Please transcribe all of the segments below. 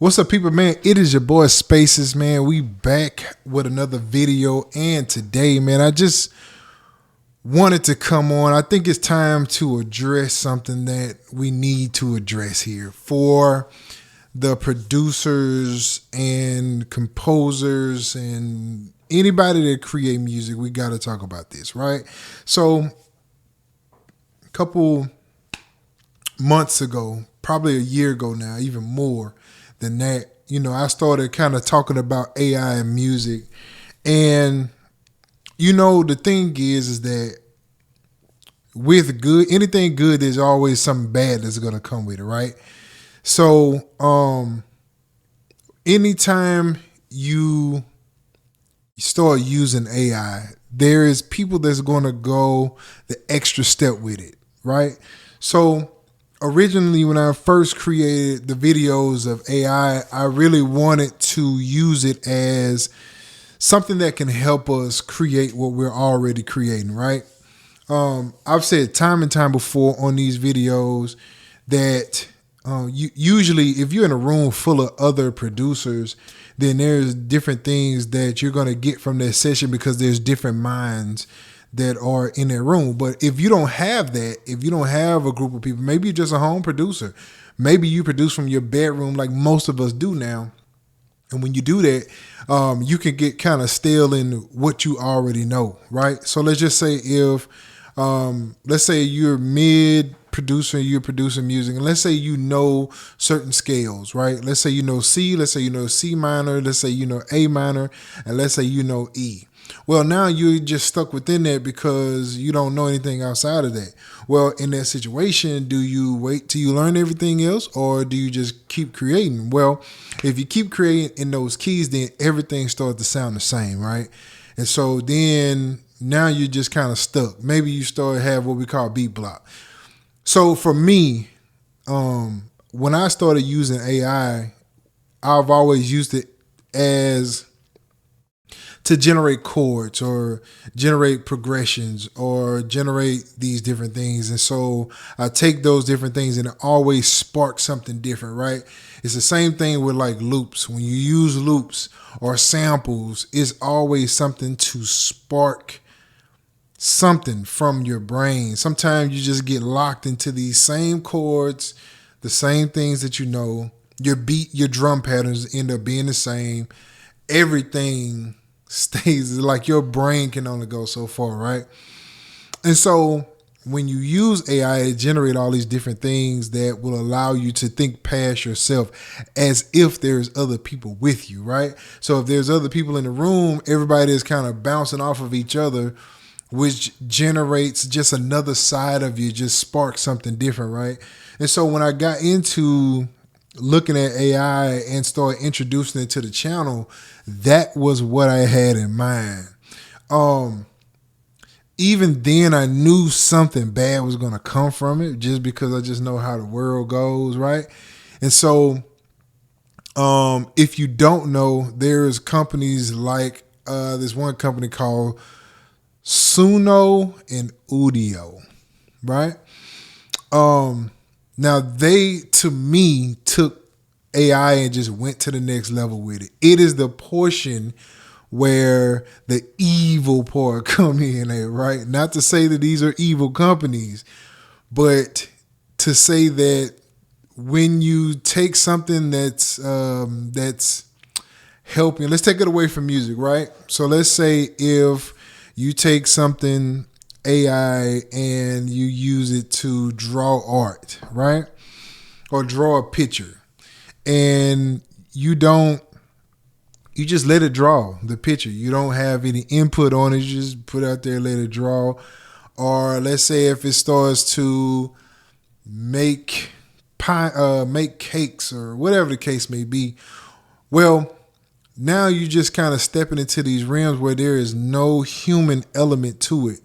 What's up, people, man? It is your boy Spasciz, man. We back with another video, and today, man, I just wanted to come on. I think it's time to address something that we need to address here for the producers and composers and anybody that create music. We got to talk about this, right? So, a couple months ago, probably a year ago now, even more than that, I started kind of talking about AI and music. And, the thing is that with anything good, there's always something bad that's going to come with it, right? So, anytime you start using AI, there is people that's going to go the extra step with it, right? So, originally, when I first created the videos of AI, I really wanted to use it as something that can help us create what we're already creating, right? I've said time and time before on these videos that usually if you're in a room full of other producers, then there's different things that you're going to get from that session because there's different minds that are in that room. But if you don't have that, if you don't have a group of people, maybe you're just a home producer. Maybe you produce from your bedroom like most of us do now. And when you do that, you can get kind of stale in what you already know, right? So let's just say let's say you're mid producer, you're producing music, and let's say you know certain scales, right? Let's say you know C, let's say you know C minor, let's say you know A minor, and let's say you know E. Well, now you're just stuck within that because you don't know anything outside of that. Well, in that situation, do you wait till you learn everything else, or do you just keep creating? Well, if you keep creating in those keys, then everything starts to sound the same, right? And so then now you're just kind of stuck. Maybe you start to have what we call beat block. So for me, when I started using AI, I've always used it as to generate chords or generate progressions or generate these different things. And so I take those different things and it always sparks something different, right? It's the same thing with like loops. When you use loops or samples, it's always something to spark something from your brain. Sometimes you just get locked into these same chords, the same things that you know. Your beat, your drum patterns end up being the same. Everything stays like your brain can only go so far, right? And so when you use AI, it generates all these different things that will allow you to think past yourself as if there's other people with you, right? So if there's other people in the room, everybody is kind of bouncing off of each other, which generates just another side of you, just sparks something different, right? And so when I got into looking at AI and started introducing it to the channel, that was what I had in mind. Even then, I knew something bad was going to come from it just because I just know how the world goes, right? And so if you don't know, there's companies like there's one company called Suno and Udio, right? Now they, to me, took AI and just went to the next level with it. It is the portion where the evil part come in at, right? Not to say that these are evil companies, but to say that when you take something that's helping, let's take it away from music, right? So let's say if you take something AI and you use it to draw art, right? Or draw a picture. And you just let it draw the picture. You don't have any input on it. You just put out there, let it draw. Or let's say if it starts to make cakes or whatever the case may be. Well, now you just kind of stepping into these realms where there is no human element to it.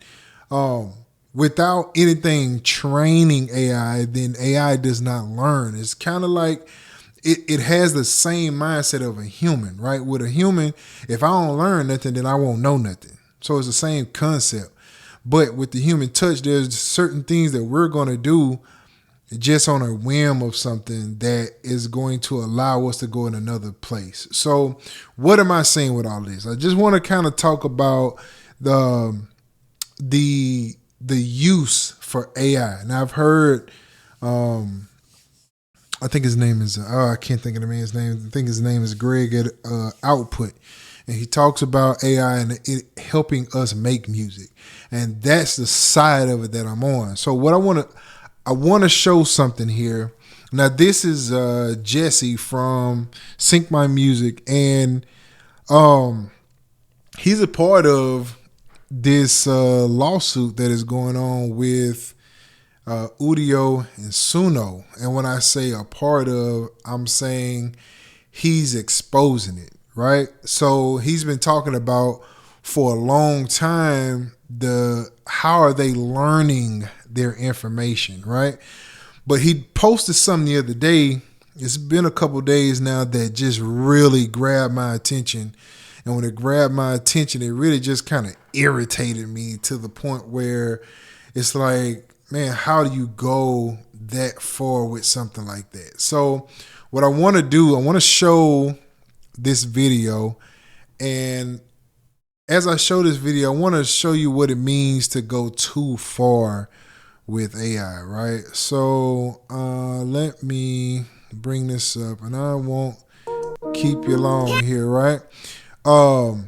Without anything training AI, then AI does not learn. It's kind of like it has the same mindset of a human, right? With a human, if I don't learn nothing, then I won't know nothing. So it's the same concept. But with the human touch, there's certain things that we're going to do just on a whim of something that is going to allow us to go in another place. So what am I saying with all this? I just want to kind of talk about the use for AI. Now I've heard, I think his name is, I can't think of the man's name. I think his name is Greg at Output. And he talks about AI and it helping us make music. And that's the side of it that I'm on. So what I want to show something here. Now this is Jesse from Sync My Music. And he's a part of this lawsuit that is going on with Udio and Suno. And when I say a part of, I'm saying he's exposing it, right? So he's been talking about for a long time how are they learning their information, right? But he posted something the other day. It's been a couple of days now that just really grabbed my attention. And when it grabbed my attention, it really just kind of irritated me to the point where it's like, man, how do you go that far with something like that? So what I want to do, I want to show this video. And as I show this video, I want to show you what it means to go too far with AI, right? So let me bring this up, and I won't keep you long here, right? So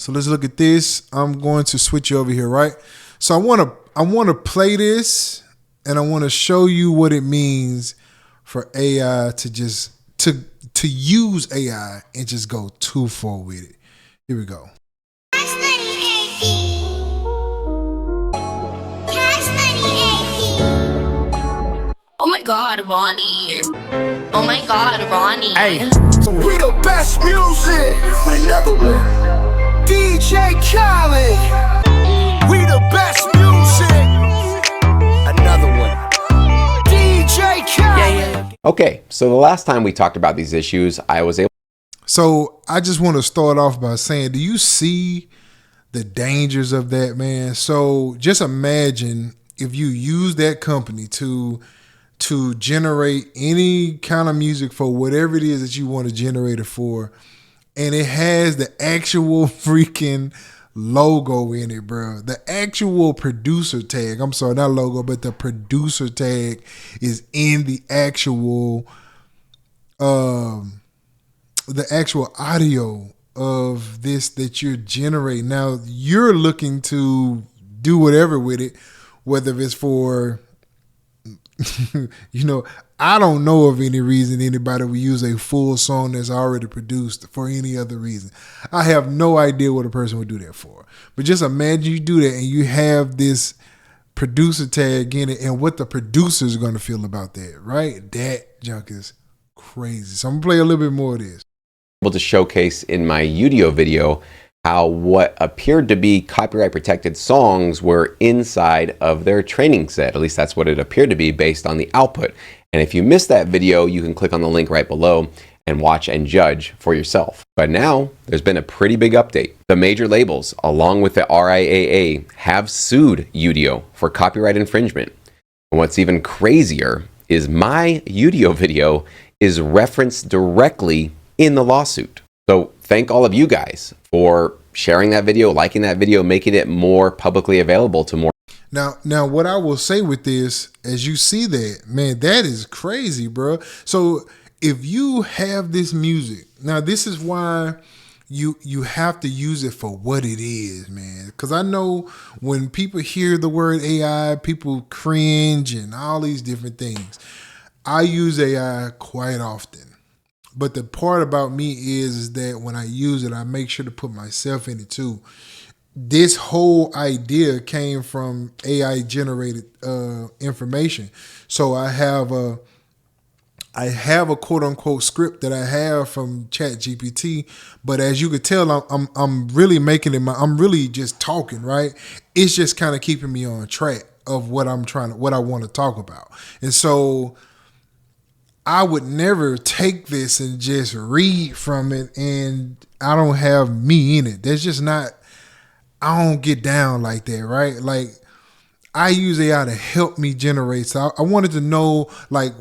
let's look at this. I'm going to switch you over here, right? So I want to play this, and I want to show you what it means for AI to just to use AI and just go too far with it. Here we go. Oh my God, Ronnie. Oh my God, Ronnie. Hey, we the best music. Another one. DJ Khaled. We the best music. Another one. DJ Khaled. Okay, so the last time we talked about these issues, I was able. So I just want to start off by saying, do you see the dangers of that, man? So just imagine if you use that company to generate any kind of music for whatever it is that you want to generate it for, and it has the actual freaking logo in it, bro. The actual producer tag, I'm sorry, not logo, but the producer tag is in the actual audio of this that you're generating. Now you're looking to do whatever with it, whether it's for I don't know of any reason anybody would use a full song that's already produced for any other reason. I have no idea what a person would do that for. But just imagine you do that and you have this producer tag in it, and what the producers are going to feel about that, right? That junk is crazy. So I'm going to play a little bit more of this. Able to showcase in my Udio video how what appeared to be copyright protected songs were inside of their training set. At least that's what it appeared to be based on the output. And if you missed that video, you can click on the link right below and watch and judge for yourself. But now there's been a pretty big update. The major labels, along with the RIAA, have sued Udio for copyright infringement. And what's even crazier is my Udio video is referenced directly in the lawsuit. So thank all of you guys for sharing that video, liking that video, making it more publicly available to more. Now, what I will say with this, as you see that, man, that is crazy, bro. So if you have this music, now this is why you have to use it for what it is, man. Because I know when people hear the word AI, people cringe and all these different things. I use AI quite often. But the part about me is that when I use it, I make sure to put myself in it too. This whole idea came from AI generated information. So I have a quote unquote script that I have from ChatGPT, but as you could tell, I'm really making it I'm really just talking, right? It's just kind of keeping me on track of what I want to talk about. And so I would never take this and just read from it and I don't have me in it. That's just not, I don't get down like that, right? Like I use AI to help me generate. So I wanted to know like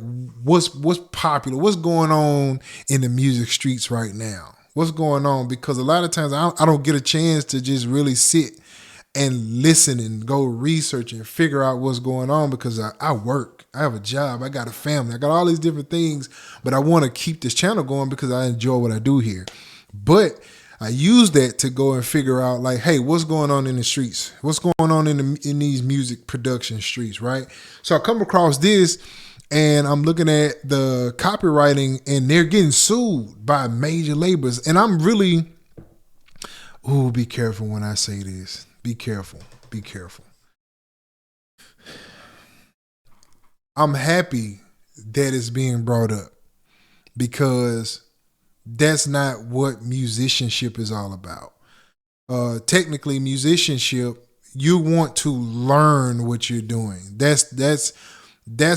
what's popular, what's going on in the music streets right now. What's going on? Because a lot of times I don't get a chance to just really sit and listen and go research and figure out what's going on because I work. I have a job. I got a family. I got all these different things, but I want to keep this channel going because I enjoy what I do here. But I use that to go and figure out like, hey, what's going on in the streets? What's going on in these music production streets, right? So I come across this and I'm looking at the copywriting and they're getting sued by major labels. And I'm really, be careful when I say this. Be careful. Be careful. I'm happy that it's being brought up because that's not what musicianship is all about. Technically, musicianship, you want to learn what you're doing. That's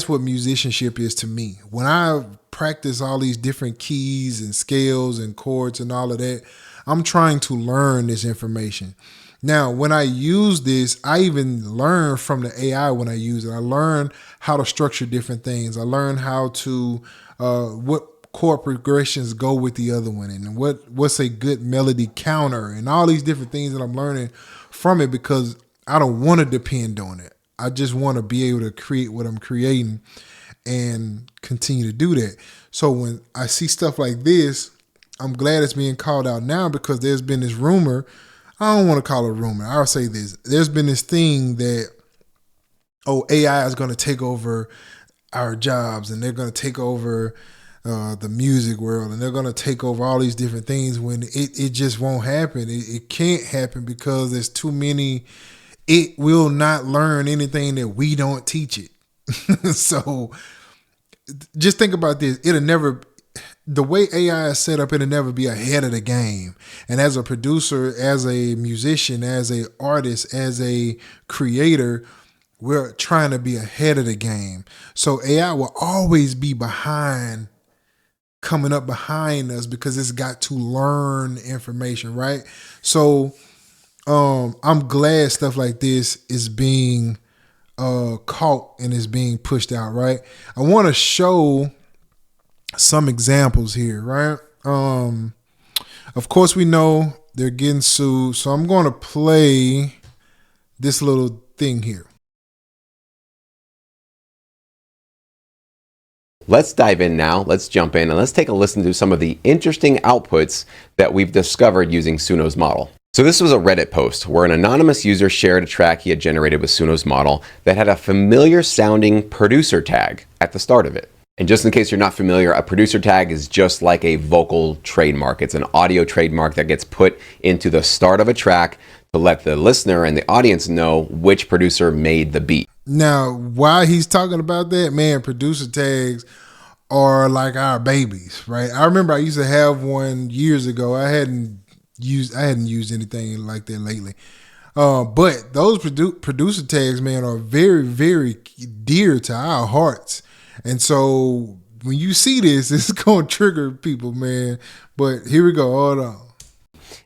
what musicianship is to me. When I practice all these different keys and scales and chords and all of that, I'm trying to learn this information. Now, when I use this, I even learn from the AI when I use it. I learn how to structure different things. I learn how to, what chord progressions go with the other one and what's a good melody counter and all these different things that I'm learning from it because I don't want to depend on it. I just want to be able to create what I'm creating and continue to do that. So when I see stuff like this, I'm glad it's being called out now because there's been this rumor. I don't want to call it a rumor. I'll say this. There's been this thing that, AI is going to take over our jobs and they're going to take over the music world and they're going to take over all these different things when it just won't happen. It can't happen because there's too many. It will not learn anything that we don't teach it. So just think about this. The way AI is set up, it'll never be ahead of the game. And as a producer, as a musician, as an artist, as a creator, we're trying to be ahead of the game. So AI will always be coming up behind us because it's got to learn information, right? So I'm glad stuff like this is being caught and is being pushed out, right? I want to show some examples here, right? Of course, we know they're getting sued, so I'm going to play this little thing here. Let's dive in now. Let's jump in and let's take a listen to some of the interesting outputs that we've discovered using Suno's model. So this was a Reddit post where an anonymous user shared a track he had generated with Suno's model that had a familiar sounding producer tag at the start of it. And just in case you're not familiar, a producer tag is just like a vocal trademark. It's an audio trademark that gets put into the start of a track to let the listener and the audience know which producer made the beat. Now, while he's talking about that, man, producer tags are like our babies, right? I remember I used to have one years ago. I hadn't used anything like that lately. But those producer tags, man, are very, very dear to our hearts. And so when you see this, it's going to trigger people, man. But here we go. Hold on.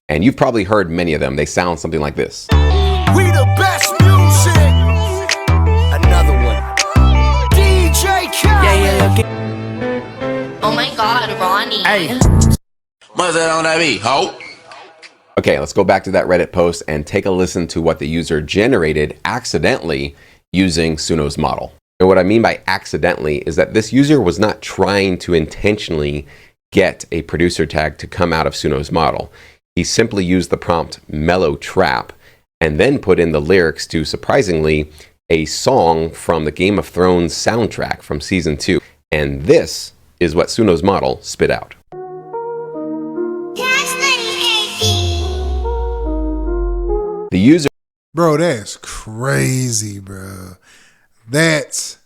And you've probably heard many of them. They sound something like this. We the best music. Another one. DJ Khaled. Oh my God, Ronnie. Hey. What's that on that beat, ho? Okay, let's go back to that Reddit post and take a listen to what the user generated accidentally using Suno's model. And what I mean by accidentally is that this user was not trying to intentionally get a producer tag to come out of Suno's model. He simply used the prompt mellow trap and then put in the lyrics to, surprisingly, a song from the Game of Thrones soundtrack from season 2. And this is what Suno's model spit out. The user... Bro, that's crazy, bro. That's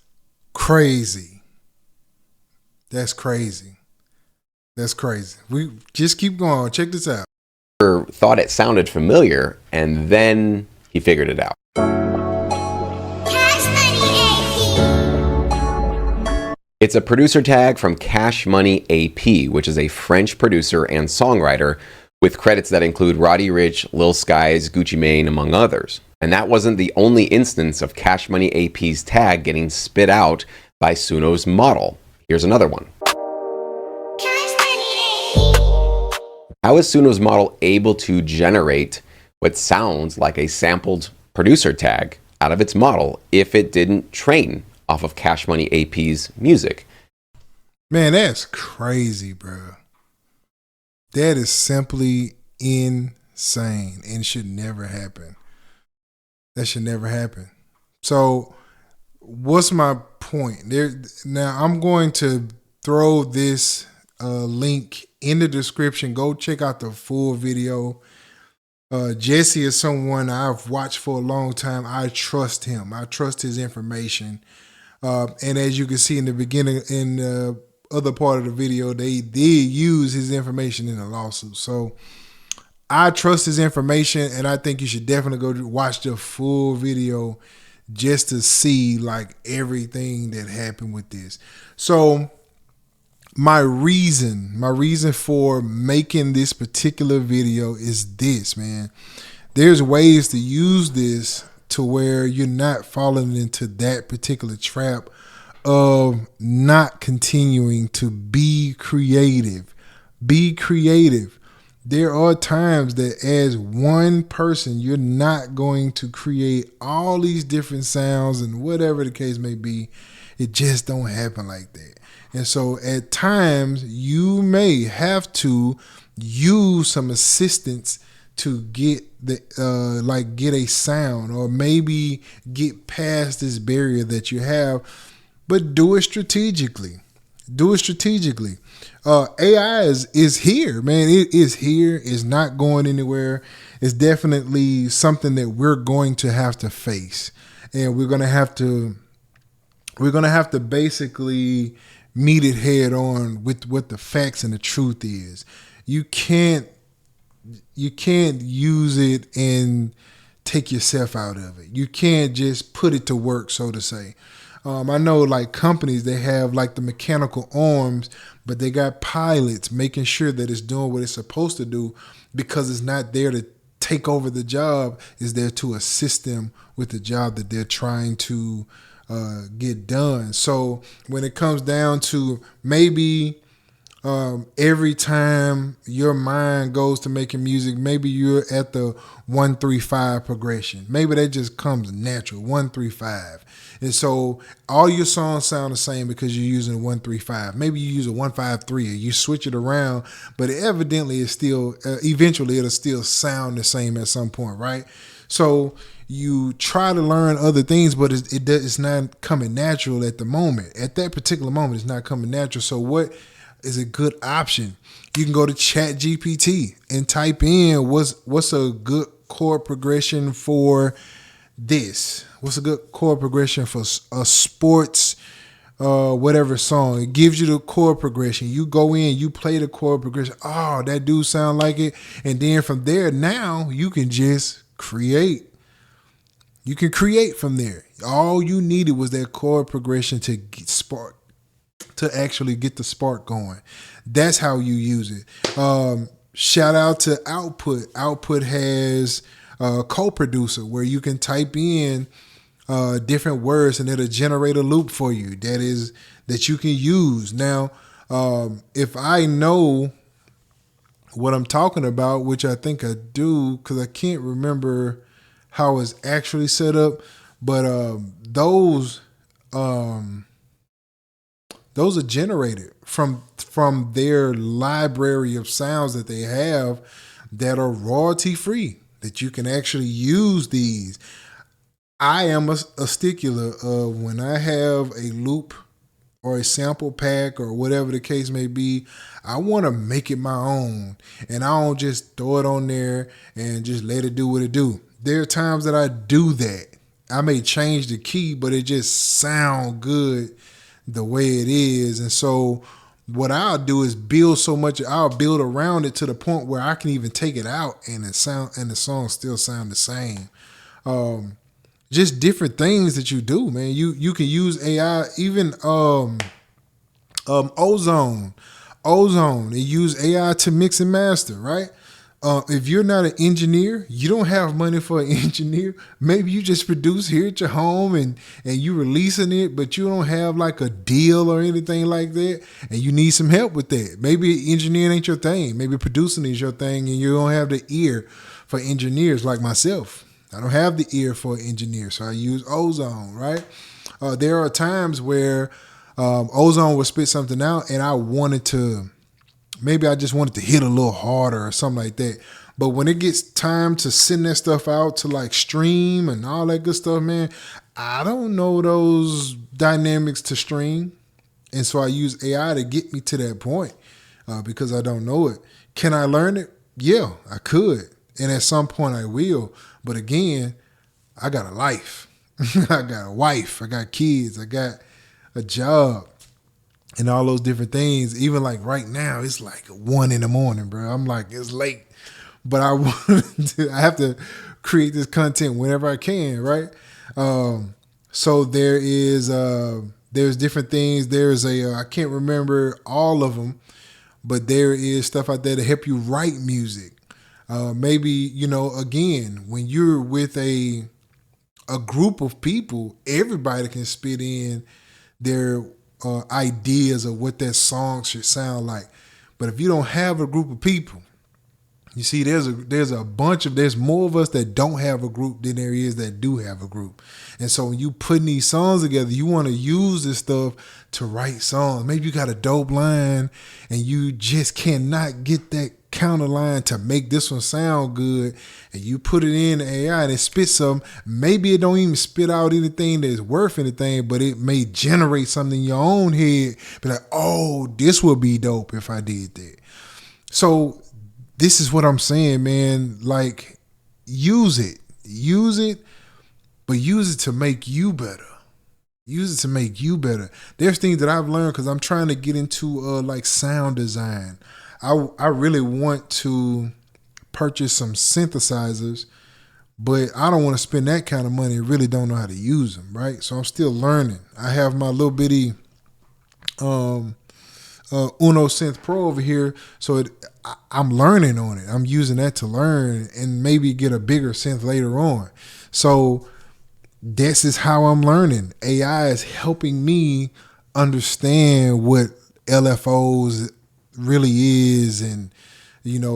crazy. That's crazy. That's crazy. We just keep going. Check this out. Thought it sounded familiar, and then he figured it out. It's a producer tag from Cash Money AP, which is a French producer and songwriter with credits that include Roddy Ricch, Lil Skies, Gucci Mane, among others. And that wasn't the only instance of Cash Money AP's tag getting spit out by Suno's model. Here's another one. How is Suno's model able to generate what sounds like a sampled producer tag out of its model if it didn't train off of Cash Money AP's music? Man, that's crazy, bro. That is simply insane and should never happen. That should never happen. So what's my point? Now I'm going to throw this link in the description. Go check out the full video. Jesse is someone I've watched for a long time. I trust him. I trust his information. And as you can see in the beginning, in the other part of the video, they did use his information in a lawsuit. So I trust his information, and I think you should definitely go watch the full video just to see like everything that happened with this. So my reason for making this particular video is this, man. There's ways to use this to where you're not falling into that particular trap of not continuing to be creative. Be creative. There are times that as one person, you're not going to create all these different sounds and whatever the case may be. It just don't happen like that. And so at times you may have to use some assistance to get get a sound, or maybe get past this barrier that you have, but do it strategically. Do it strategically. AI is here, man. It is here. It's not going anywhere. It's definitely something that we're going to have to face, and we're gonna have to basically meet it head on with what the facts and the truth is. You can't use it and take yourself out of it. You can't just put it to work, so to say. I know like companies, they have like the mechanical arms, but they got pilots making sure that it's doing what it's supposed to do, because it's not there to take over the job. It's there to assist them with the job that they're trying to get done. So when it comes down to maybe every time your mind goes to making music, maybe you're at the 1-3-5 progression. Maybe that just comes natural, 1-3-5. And so all your songs sound the same because you're using 1-3-5. Maybe you use a 1-5-3, or you switch it around, but evidently it's still, eventually it'll still sound the same at some point, right? So you try to learn other things, but it's not coming natural at the moment. At that particular moment, it's not coming natural. So what is a good option? You can go to ChatGPT and type in what's a good chord progression for this. What's a good chord progression for a sports whatever song? It gives you the chord progression. You go in, you play the chord progression. Oh, that do sound like it. And then from there, now you can just create. You can create from there. All you needed was that chord progression to actually get the spark going. That's how you use it. Shout out to Output. Output has a co-producer where you can type in different words and it'll generate a loop for you that you can use. Now, if I know what I'm talking about, which I think I do, because I can't remember how it's actually set up, but those are generated from their library of sounds that they have that are royalty free, that you can actually use these. I am a stickler of when I have a loop or a sample pack or whatever the case may be, I want to make it my own, and I don't just throw it on there and just let it do what it do. There are times that I do that. I may change the key, but it just sound good the way it is. And so what I'll do is I'll build around it to the point where I can even take it out and the song still sound the same. Just different things that you do, man. You can use AI, even Ozone. They use AI to mix and master, right? if you're not an engineer, you don't have money for an engineer. Maybe you just produce here at your home and you releasing it, but you don't have like a deal or anything like that, and you need some help with that. Maybe engineering ain't your thing. Maybe producing is your thing, and you don't have the ear for engineers like myself. I don't have the ear for an engineer, so I use Ozone, right? There are times where Ozone will spit something out, and I wanted to. Maybe I just wanted to hit a little harder or something like that. But when it gets time to send that stuff out to like stream and all that good stuff, man, I don't know those dynamics to stream. And so I use AI to get me to that point because I don't know it. Can I learn it? Yeah, I could. And at some point I will. But again, I got a life. I got a wife. I got kids. I got a job. And all those different things. Even like right now, it's like 1 a.m, bro. I'm like, it's late. But I I have to create this content whenever I can, right? So there's different things. There's I can't remember all of them, but there is stuff out there to help you write music. Maybe, again, when you're with a group of people, everybody can spit in their ideas of what that song should sound like. But if you don't have a group of people, you see, there's more of us that don't have a group than there is that do have a group. And so when you putting these songs together, you want to use this stuff to write songs. Maybe you got a dope line and you just cannot get that counter line to make this one sound good, and you put it in the AI and it spits something. Maybe it don't even spit out anything that's worth anything, but it may generate something in your own head. Be like, oh, this would be dope if I did that. So this is what I'm saying, man. Like, use it, but use it to make you better. Use it to make you better. There's things that I've learned because I'm trying to get into like sound design. I really want to purchase some synthesizers, but I don't want to spend that kind of money and really don't know how to use them, right? So I'm still learning. I have my little bitty Uno Synth Pro over here, so I'm learning on it. I'm using that to learn and maybe get a bigger synth later on. So this is how I'm learning. AI is helping me understand what LFOs really is, and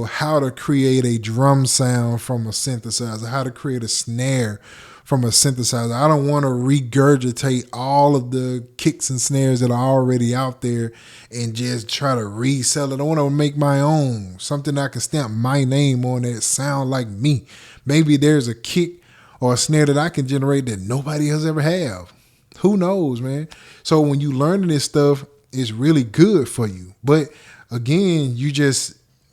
how to create a drum sound from a synthesizer, how to create a snare from a synthesizer. I don't want to regurgitate all of the kicks and snares that are already out there and just try to resell it. I want to make my own, something I can stamp my name on that sound like me. Maybe there's a kick or a snare that I can generate that nobody else ever have. Who knows, man? So when you learning this stuff, it's really good for you. But again,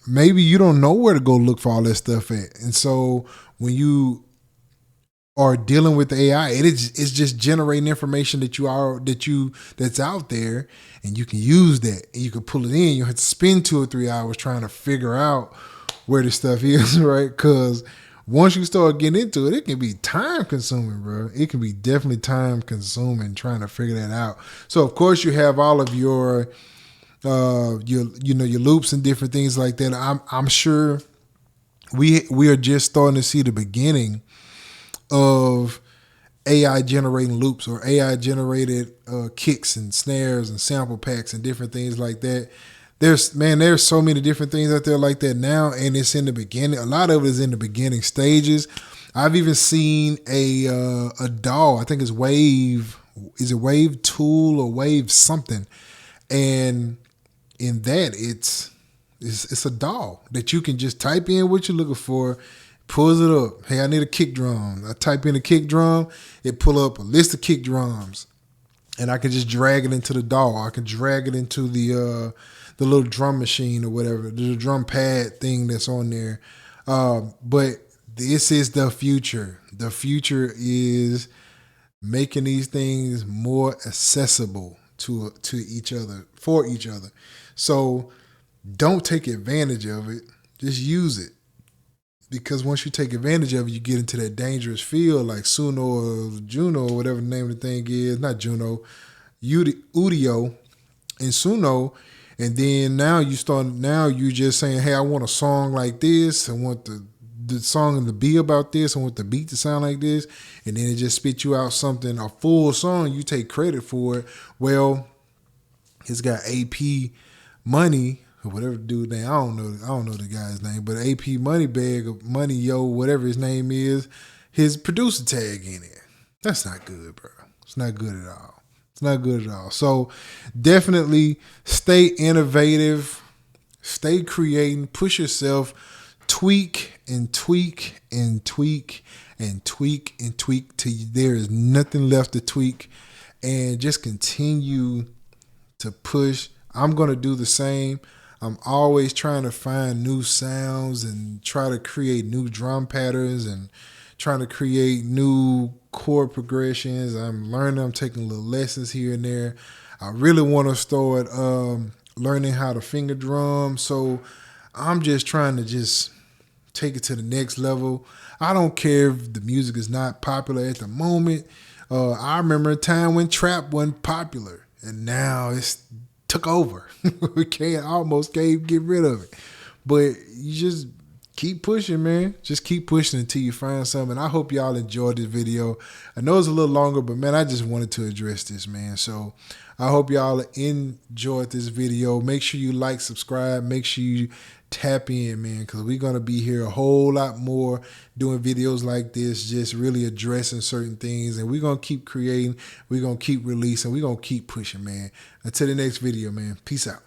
maybe you don't know where to go look for all that stuff at. And so when you are dealing with the AI, it's just generating information that's out there, and you can use that and you can pull it in. You have to spend 2 or 3 hours trying to figure out where this stuff is, right? Because once you start getting into it, it can be time consuming, bro. It can be definitely time consuming trying to figure that out. So of course you have all of your loops and different things like that. I'm sure we are just starting to see the beginning of AI generating loops or AI generated kicks and snares and sample packs and different things like that. There's so many different things out there like that now, and it's in the beginning. A lot of it is in the beginning stages. I've even seen a DAW. I think it's Wave. Is it Wave Tool or Wave something? And in that, it's a DAW that you can just type in what you're looking for, pulls it up. Hey, I need a kick drum. I type in a kick drum, it pull up a list of kick drums, and I can just drag it into the DAW. I can drag it into the little drum machine or whatever, the drum pad thing that's on there. But this is the future. The future is making these things more accessible to each other, for each other. So don't take advantage of it. Just use it. Because once you take advantage of it, you get into that dangerous field like Suno or Juno or whatever the name of the thing is. Not Juno, Udio and Suno. And then now you're just saying, hey, I want a song like this. I want the song to be about this. I want the beat to sound like this. And then it just spit you out something, a full song. You take credit for it. Well, it's got AP Money, or whatever the dude name. I don't know the guy's name, but AP Moneybag or Money Yo, whatever his name is, his producer tag in it. That's not good, bro. It's not good at all. It's not good at all. So definitely stay innovative, stay creating, push yourself, tweak and tweak and tweak and tweak and tweak till there is nothing left to tweak, and just continue to push. I'm going to do the same. I'm always trying to find new sounds and try to create new drum patterns and trying to create new chord progressions. I'm learning. I'm taking little lessons here and there. I really want to start learning how to finger drum. So I'm just trying to just take it to the next level. I don't care if the music is not popular at the moment. I remember a time when trap wasn't popular, and now it's took over. We almost can't get rid of it. But you just keep pushing, man. Just keep pushing until you find something. I hope y'all enjoyed this video. I know it's a little longer, but man, I just wanted to address this, man. So I hope y'all enjoyed this video. Make sure you like, subscribe. Make sure you tap in, man, because we're going to be here a whole lot more doing videos like this, just really addressing certain things. And we're going to keep creating. We're going to keep releasing. We're going to keep pushing, man. Until the next video, man. Peace out.